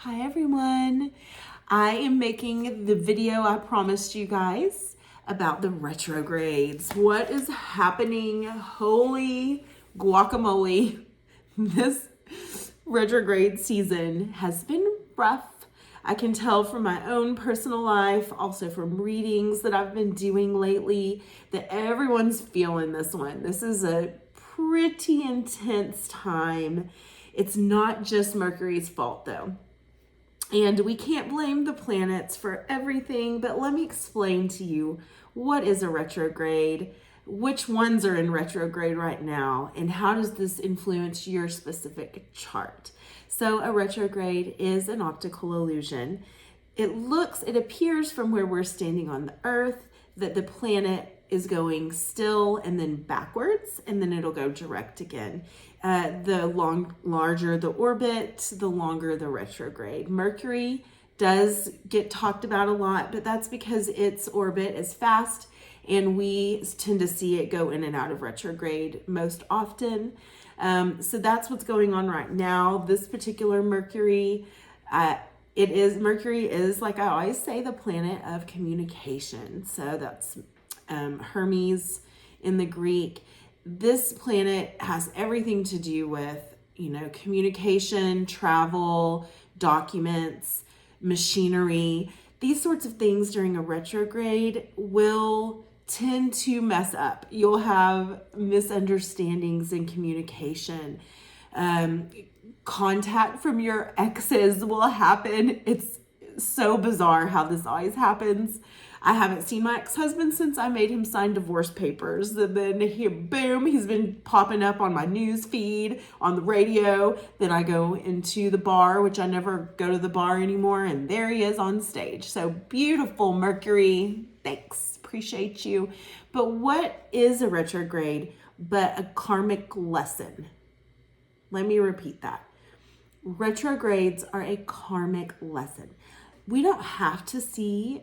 Hi everyone. I am making the video I promised you guys about the retrogrades. What is happening? Holy guacamole. This retrograde season has been rough. I can tell from my own personal life, also from readings that I've been doing lately, that everyone's feeling this one. This is a pretty intense time. It's not just Mercury's fault though. And we can't blame the planets for everything, but let me explain to you what is a retrograde, which ones are in retrograde right now, and how does this influence your specific chart. So a retrograde is an optical illusion. It appears from where we're standing on the Earth that the planet is going still and then backwards, and then it'll go direct again. The larger the orbit, the longer the retrograde. Mercury does get talked about a lot, but that's because its orbit is fast and we tend to see it go in and out of retrograde most often. So that's what's going on right now. This particular Mercury, Mercury is, like I always say, the planet of communication. So that's Hermes in the Greek. This planet has everything to do with, communication, travel, documents, machinery. These sorts of things during a retrograde will tend to mess up. You'll have misunderstandings in communication. Contact from your exes will happen. It's so bizarre how this always happens. I haven't seen my ex-husband since I made him sign divorce papers. And then he's been popping up on my news feed, on the radio. Then I go into the bar, which I never go to the bar anymore. And there he is on stage. So beautiful, Mercury. Thanks. Appreciate you. But what is a retrograde but a karmic lesson? Let me repeat that. Retrogrades are a karmic lesson. We don't have to see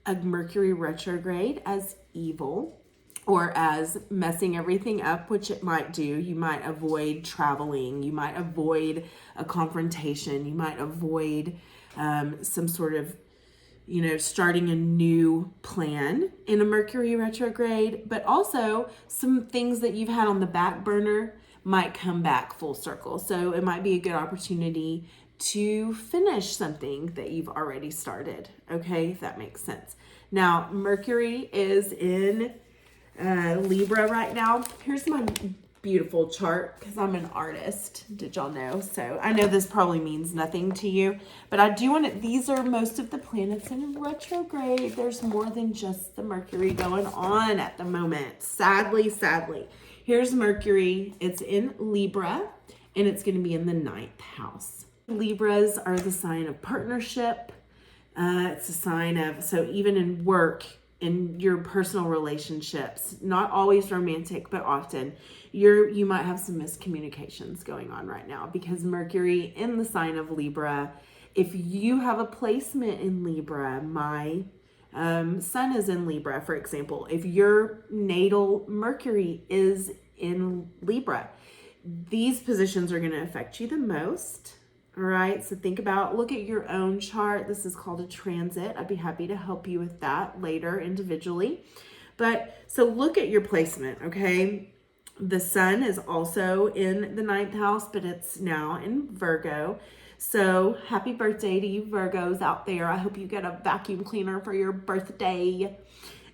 a Mercury retrograde as evil or as messing everything up, which it might do. You might avoid traveling. You might avoid a confrontation. You might avoid some sort of, starting a new plan in a Mercury retrograde. But also some things that you've had on the back burner might come back full circle. So it might be a good opportunity to finish something that you've already started. Okay, if that makes sense. Now, Mercury is in Libra right now. Here's my beautiful chart because I'm an artist. Did y'all know? So I know this probably means nothing to you, but I do want to, these are most of the planets in retrograde. There's more than just the Mercury going on at the moment. Sadly. Here's Mercury. It's in Libra and it's going to be in the 9th house. Libras are the sign of partnership. It's a sign of, so even in work, in your personal relationships, not always romantic, but often, you might have some miscommunications going on right now because Mercury in the sign of Libra. If you have a placement in Libra, my sun is in Libra, for example. If your natal Mercury is in Libra, these positions are going to affect you the most. All right, so look at your own chart. This is called a transit. I'd be happy to help you with that later individually. But so look at your placement, okay? The sun is also in the 9th house, but it's now in Virgo. So happy birthday to you Virgos out there. I hope you get a vacuum cleaner for your birthday.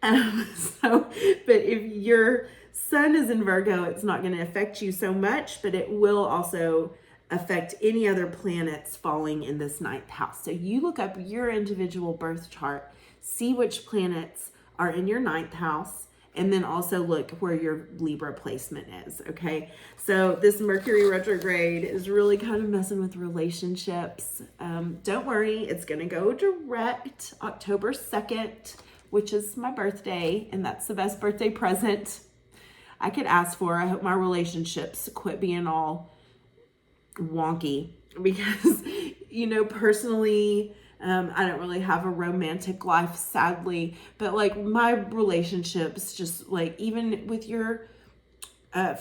But if your sun is in Virgo, it's not going to affect you so much, but it will also affect any other planets falling in this 9th house. So you look up your individual birth chart, see which planets are in your 9th house, and then also look where your Libra placement is, okay? So this Mercury retrograde is really kind of messing with relationships. Don't worry, it's gonna go direct October 2nd, which is my birthday, and that's the best birthday present I could ask for. I hope my relationships quit being all wonky because, personally, I don't really have a romantic life, sadly, but like my relationships, just like even with your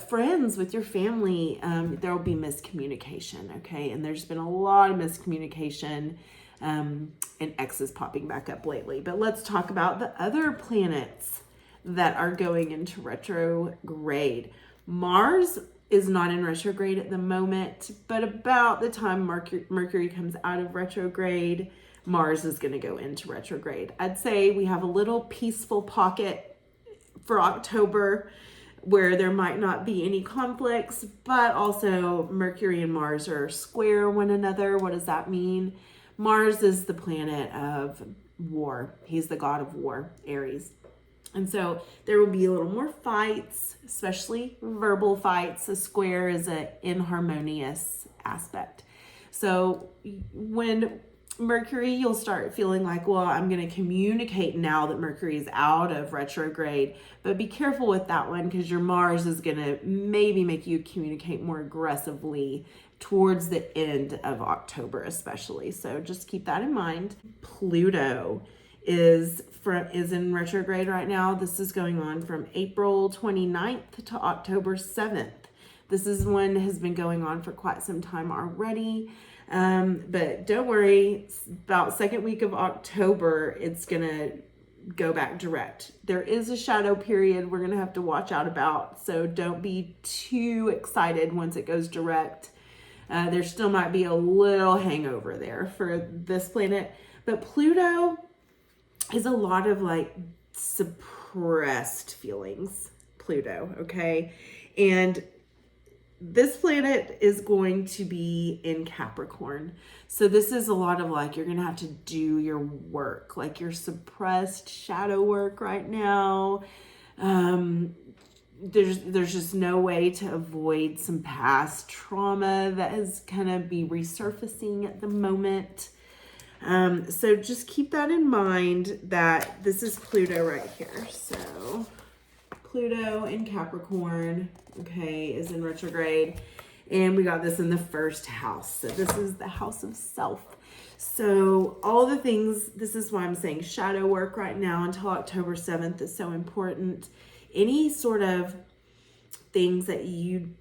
friends, with your family, there will be miscommunication, okay? And there's been a lot of miscommunication, and X's popping back up lately. But let's talk about the other planets that are going into retrograde. Mars is not in retrograde at the moment, but about the time Mercury comes out of retrograde, Mars is going to go into retrograde. I'd say we have a little peaceful pocket for October where there might not be any conflicts, but also Mercury and Mars are square one another. What does that mean? Mars is the planet of war. He's the god of war, Aries. And so there will be a little more fights, especially verbal fights. A square is an inharmonious aspect. So when Mercury, you'll start feeling like, well, I'm going to communicate now that Mercury is out of retrograde, but be careful with that one because your Mars is going to maybe make you communicate more aggressively towards the end of October, especially. So just keep that in mind. Pluto is in retrograde right now. This is going on from April 29th to October 7th. This is one that has been going on for quite some time already. But don't worry, about second week of October, it's going to go back direct. There is a shadow period we're going to have to watch out about. So don't be too excited once it goes direct. There still might be a little hangover there for this planet, but Pluto is a lot of like suppressed feelings, Pluto. Okay. And this planet is going to be in Capricorn. So this is a lot of like, you're going to have to do your work, like your suppressed shadow work right now. There's just no way to avoid some past trauma that is kind of be resurfacing at the moment. So just keep that in mind that this is Pluto right here. So Pluto in Capricorn, okay, is in retrograde. And we got this in the first house. So this is the house of self. So all the things, this is why I'm saying shadow work right now until October 7th is so important. Any sort of things that you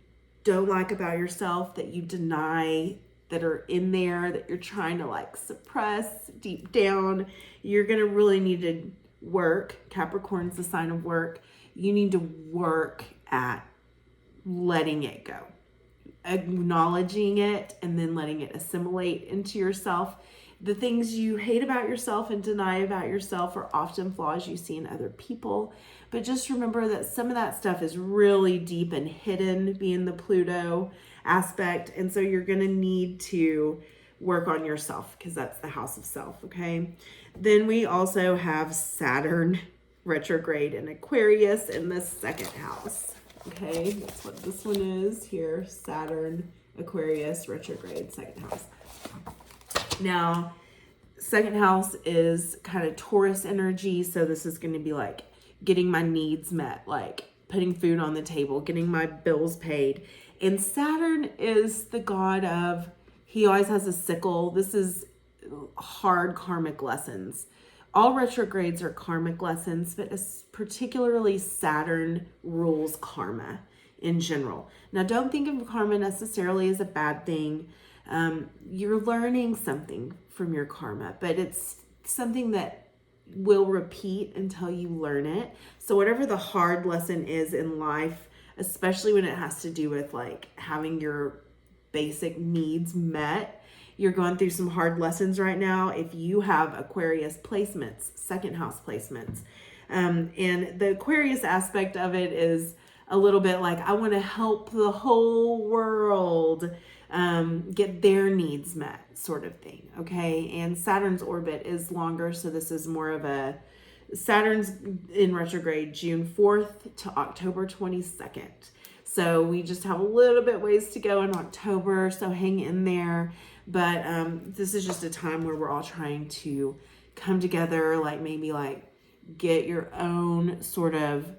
don't like about yourself, that you deny, that are in there, that you're trying to like suppress deep down, you're going to really need to work. Capricorn's the sign of work. You need to work at letting it go, acknowledging it, and then letting it assimilate into yourself. The things you hate about yourself and deny about yourself are often flaws you see in other people. But just remember that some of that stuff is really deep and hidden, being the Pluto aspect. And so you're going to need to work on yourself because that's the house of self, okay? Then we also have Saturn retrograde in Aquarius in the second house, okay? That's what this one is here, Saturn, Aquarius, retrograde, second house. Now, second house is kind of Taurus energy, so this is going to be like getting my needs met, like putting food on the table, getting my bills paid. And Saturn is the god of, he always has a sickle. This is hard karmic lessons. All retrogrades are karmic lessons, but particularly Saturn rules karma in general. Now, don't think of karma necessarily as a bad thing. You're learning something from your karma, but it's something that will repeat until you learn it. So whatever the hard lesson is in life, especially when it has to do with like having your basic needs met, you're going through some hard lessons right now. If you have Aquarius placements, second house placements, and the Aquarius aspect of it is a little bit like, I want to help the whole world get their needs met sort of thing, okay? And Saturn's orbit is longer, so this is more of a, Saturn's in retrograde June 4th to October 22nd. So we just have a little bit ways to go in October, so hang in there. But this is just a time where we're all trying to come together, like maybe like get your own sort of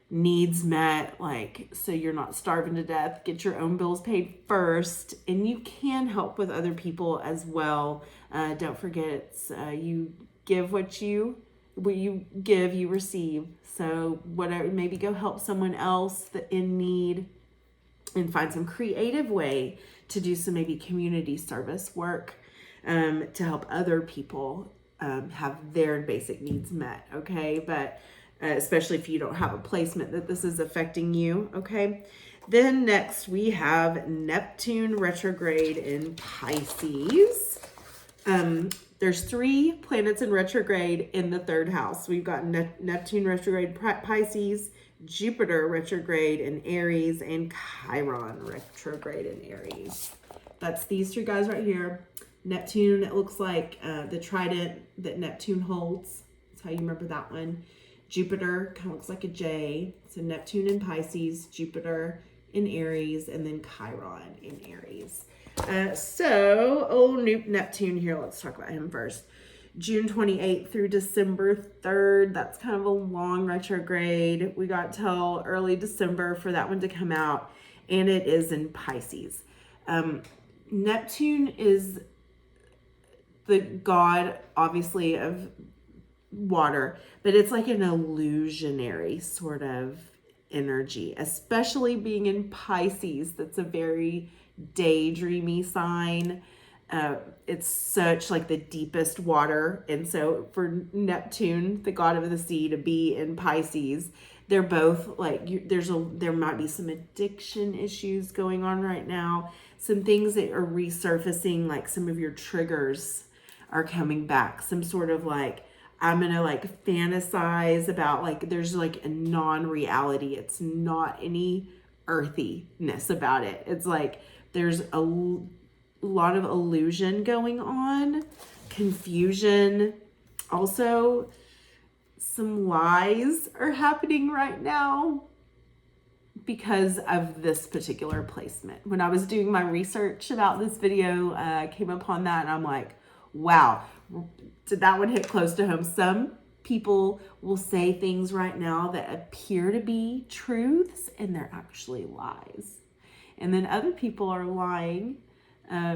needs met, like so you're not starving to death, get your own bills paid first, and you can help with other people as well. Don't forget, it's you give what you what you give, you receive. So whatever, maybe go help someone else that in need, and find some creative way to do some maybe community service work, to help other people have their basic needs met. Okay, but especially if you don't have a placement that this is affecting you. Okay. Then next we have Neptune retrograde in Pisces. There's 3 planets in retrograde in the 3rd house. We've got Neptune retrograde Pisces, Jupiter retrograde in Aries, and Chiron retrograde in Aries. That's these 3 guys right here. Neptune, it looks like the trident that Neptune holds. That's how you remember that one. Jupiter kind of looks like a J. So Neptune in Pisces, Jupiter in Aries, and then Chiron in Aries. So old Neptune here, let's talk about him first. June 28th through December 3rd. That's kind of a long retrograde. We got till early December for that one to come out, and it is in Pisces. Neptune is the god, obviously, of water, but it's like an illusionary sort of energy, especially being in Pisces. That's a very daydreamy sign. It's such like the deepest water, and so for Neptune, the god of the sea, to be in Pisces, they're both like there might be some addiction issues going on right now, some things that are resurfacing, like some of your triggers are coming back, some sort of like, I'm gonna like fantasize about, like there's like a non-reality. It's not any earthiness about it. It's like there's a lot of illusion going on, confusion. Also, some lies are happening right now because of this particular placement. When I was doing my research about this video, I came upon that and I'm like, wow, did that one hit close to home? Some people will say things right now that appear to be truths and they're actually lies. And then other people are lying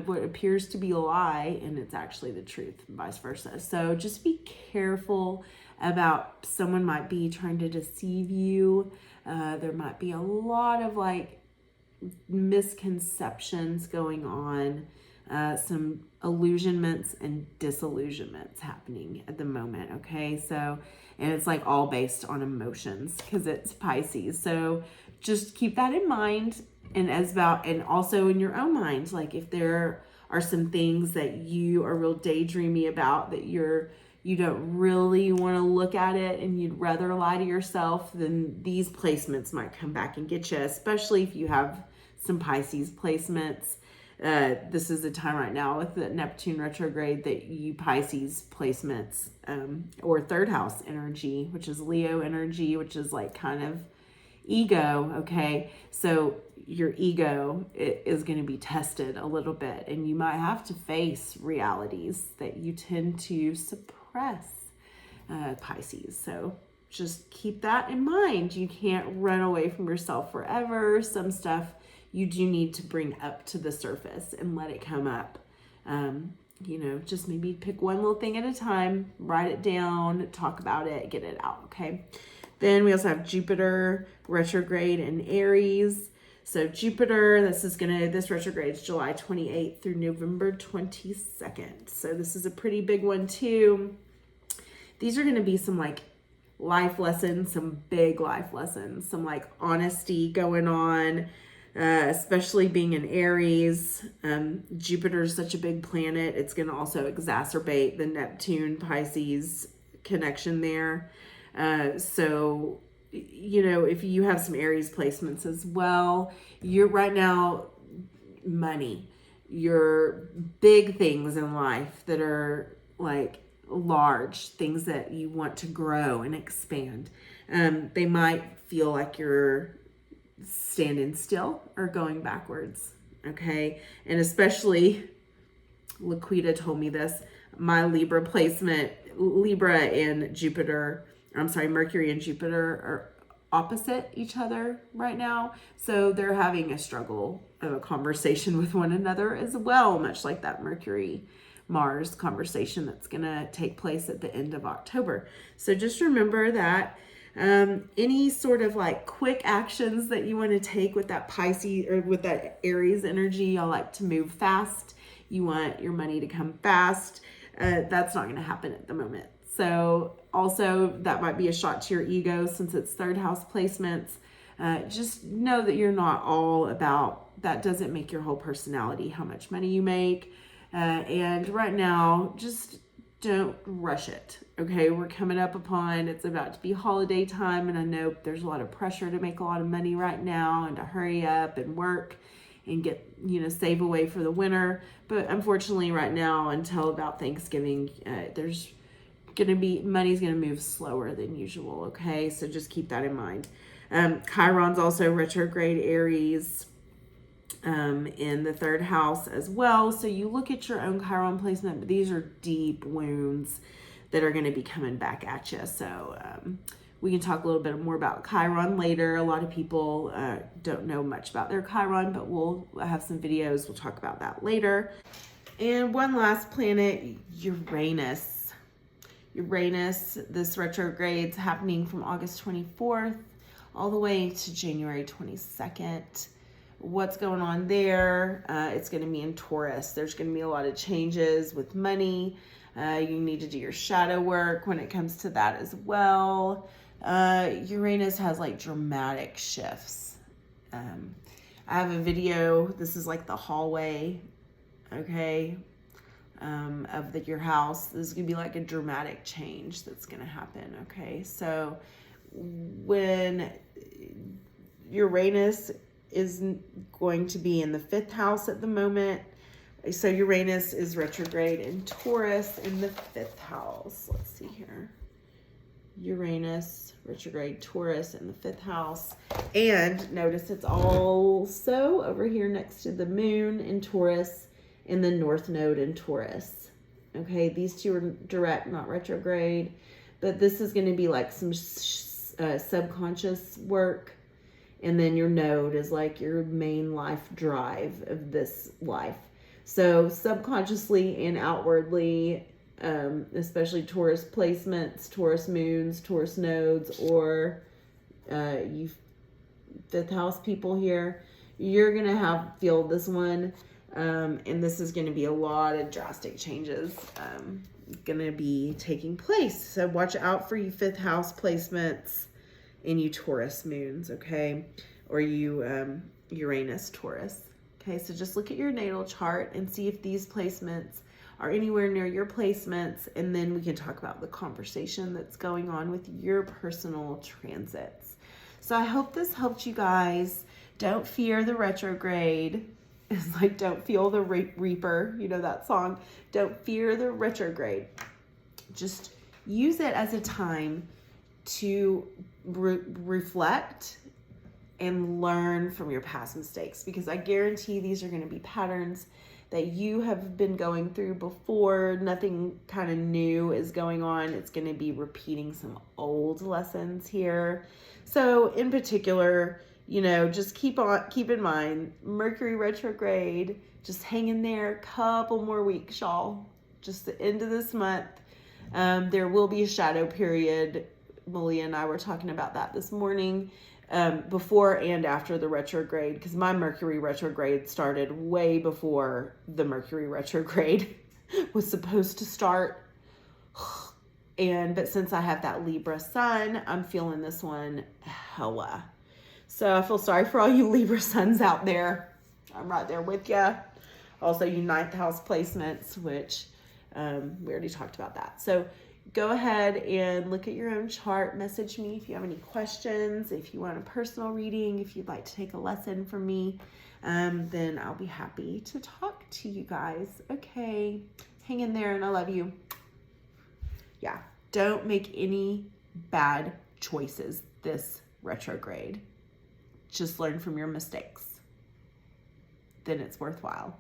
what appears to be a lie and it's actually the truth, and vice versa. So just be careful about, someone might be trying to deceive you. There might be a lot of like misconceptions going on, some illusionments and disillusionments happening at the moment. Okay, so, and it's like all based on emotions because it's Pisces. So just keep that in mind, and and also in your own mind, like if there are some things that you are real daydreamy about that you don't really want to look at it and you'd rather lie to yourself, then these placements might come back and get you, especially if you have some Pisces placements. This is the time right now with the Neptune retrograde that you Pisces placements, or 3rd house energy, which is Leo energy, which is like kind of ego. Okay, so your ego is going to be tested a little bit, and you might have to face realities that you tend to suppress, Pisces. So just keep that in mind. You can't run away from yourself forever. Some stuff you do need to bring up to the surface and let it come up. Just maybe pick one little thing at a time, write it down, talk about it, get it out. Okay. Then we also have Jupiter retrograde in Aries. So Jupiter, this retrograde is July 28th through November 22nd. So this is a pretty big one too. These are going to be some like life lessons, some big life lessons, some like honesty going on, especially being in Aries. Jupiter is such a big planet. It's going to also exacerbate the Neptune Pisces connection there. So, if you have some Aries placements as well, you're right now, money, your big things in life that are like large things that you want to grow and expand. They might feel like you're standing still or going backwards. Okay. And especially Laquita told me this, my Libra placement, Libra and Jupiter, Mercury and Jupiter are opposite each other right now. So they're having a struggle of a conversation with one another as well, much like that Mercury Mars conversation that's going to take place at the end of October. So just remember that any sort of like quick actions that you want to take with that Pisces or with that Aries energy, y'all like to move fast. You want your money to come fast. That's not going to happen at the moment. So also that might be a shot to your ego since it's third house placements. Just know that you're not all about, that doesn't make your whole personality, how much money you make. And right now, just don't rush it. Okay, we're coming up upon, it's about to be holiday time, and I know there's a lot of pressure to make a lot of money right now and to hurry up and work and get, save away for the winter. But unfortunately right now, until about Thanksgiving, there's gonna be, money's gonna move slower than usual. Okay, so just keep that in mind. Chiron's also retrograde Aries in the third house as well. So you look at your own Chiron placement, but these are deep wounds that are going to be coming back at you. So we can talk a little bit more about Chiron later. A lot of people don't know much about their Chiron, but we'll have some videos. We'll talk about that later. And one last planet, Uranus. Uranus, this retrograde's happening from August 24th all the way to January 22nd. What's going on there? It's going to be in Taurus. There's going to be a lot of changes with money. You need to do your shadow work when it comes to that as well. Uranus has like dramatic shifts. I have a video. This is like the hallway, okay, of your house. This is going to be like a dramatic change that's going to happen, okay? So when Uranus is going to be in the 5th house at the moment. So Uranus is retrograde in Taurus in the 5th house. Let's see here. Uranus, retrograde Taurus in the 5th house. And notice it's also over here next to the moon in Taurus in the North Node in Taurus. Okay, these two are direct, not retrograde. But this is going to be like some subconscious work. And then your node is like your main life drive of this life. So subconsciously and outwardly, especially Taurus placements, Taurus moons, Taurus nodes, or you 5th house people here, you're going to feel this one. And this is going to be a lot of drastic changes going to be taking place. So watch out for you 5th house placements and you Taurus moons, okay? Or you Uranus Taurus. Okay, so just look at your natal chart and see if these placements are anywhere near your placements, and then we can talk about the conversation that's going on with your personal transits. So I hope this helped you guys. Don't fear the retrograde. It's like, don't feel the reaper, you know that song. Don't fear the retrograde. Just use it as a time to reflect and learn from your past mistakes, because I guarantee these are going to be patterns that you have been going through before. Nothing kind of new is going on. It's going to be repeating some old lessons here. So in particular, just keep in mind, Mercury retrograde, just hang in there, couple more weeks, y'all. Just the end of this month. There will be a shadow period. Malia and I were talking about that this morning, before and after the retrograde, because my Mercury retrograde started way before the Mercury retrograde was supposed to start. But since I have that Libra sun, I'm feeling this one hella. So I feel sorry for all you Libra suns out there. I'm right there with you. Also, you 9th house placements, which we already talked about that. So go ahead and look at your own chart. Message me if you have any questions, if you want a personal reading, if you'd like to take a lesson from me, then I'll be happy to talk to you guys. Okay, hang in there, and I love you. Yeah, don't make any bad choices this retrograde. Just learn from your mistakes. Then it's worthwhile.